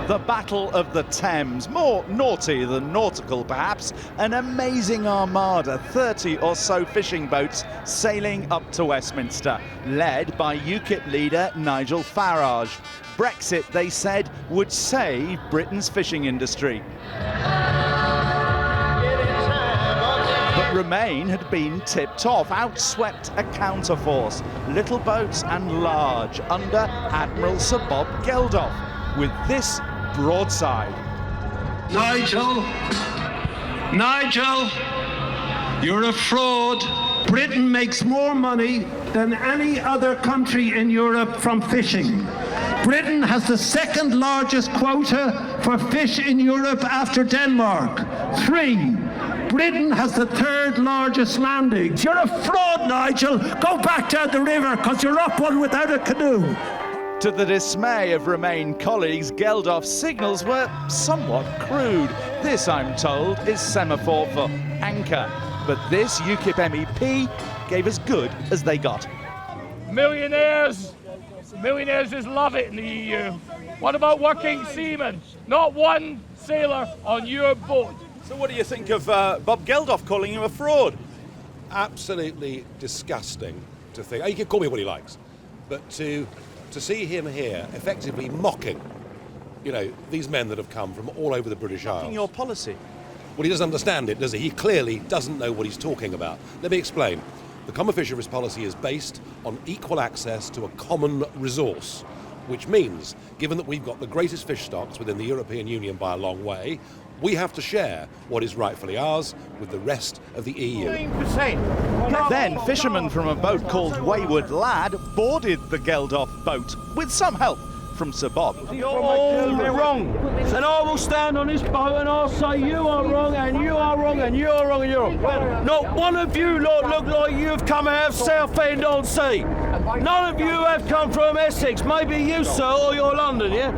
The Battle of the Thames, more naughty than nautical perhaps, an amazing armada, 30 or so fishing boats sailing up to Westminster, led by UKIP leader Nigel Farage. Brexit, they said, would save Britain's fishing industry. But Remain had been tipped off, outswept a counterforce, little boats and large, under Admiral Sir Bob Geldof, with this broadside. Nigel, you're a fraud. Britain makes more money than any other country in Europe from fishing. Britain has the second largest quota for fish in Europe after Denmark. 3. Britain has the third largest landings. You're a fraud, Nigel. Go back down the river, because you're up one without a canoe. To the dismay of Remain colleagues, Geldof's signals were somewhat crude. This, I'm told, is semaphore for anchor. But this UKIP MEP gave as good as they got. Millionaires just love it in the EU. What about working seamen? Not one sailor on your boat. So what do you think of Bob Geldof calling you a fraud? Absolutely disgusting to think. He can call me what he likes, but to see him here effectively mocking, these men that have come from all over the British Isles. Mocking your policy? Well, he doesn't understand it, does he? He clearly doesn't know what he's talking about. Let me explain. The Common Fisheries Policy is based on equal access to a common resource, which means, given that we've got the greatest fish stocks within the European Union by a long way, we have to share what is rightfully ours with the rest of the EU. 9%. Then fishermen from a boat called Wayward Lad boarded the Geldof boat with some help from Sir Bob. You're all wrong. And I will stand on this boat and I'll say you are wrong and you are wrong and you are wrong and you're wrong. Not one of you lot look like you've come out of Southend-on-Sea. None of you have come from Essex. Maybe you, sir, or you're London, yeah?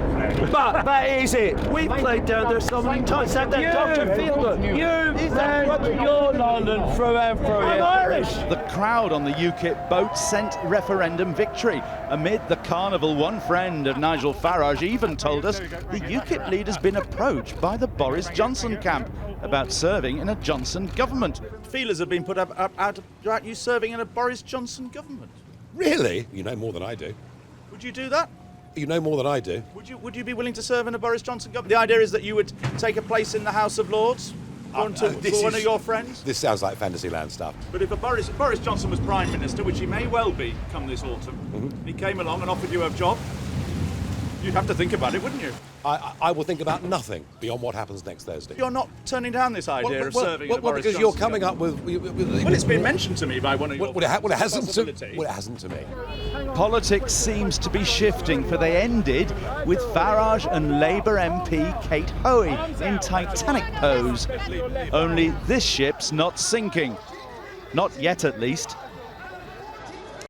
But that is it. We played down there so many times. That Dr. Fielder. You and you're London through and through. I'm Irish. The crowd on the UKIP boat sent referendum victory. Amid the carnival, one friend of Nigel Farage even told us the UKIP leader's been approached by the Boris Johnson camp about serving in a Johnson government. Feelers have been put up about you serving in a Boris Johnson government. Really? You know more than I do. Would you do that? You know more than I do. Would you be willing to serve in a Boris Johnson government? The idea is that you would take a place in the House of Lords for one of your friends? This sounds like Fantasyland stuff. But if Boris Johnson was Prime Minister, which he may well be come this autumn, he came along and offered you a job, you'd have to think about it, wouldn't you? I will think about nothing beyond what happens next Thursday. You're not turning down this idea of serving in a Boris because Johnson you're coming government. up with... Well, it's been mentioned to me by one of your it hasn't to me. Politics seems to be shifting, for they ended with Farage and Labour MP Kate Hoey in Titanic pose. Only this ship's not sinking. Not yet, at least.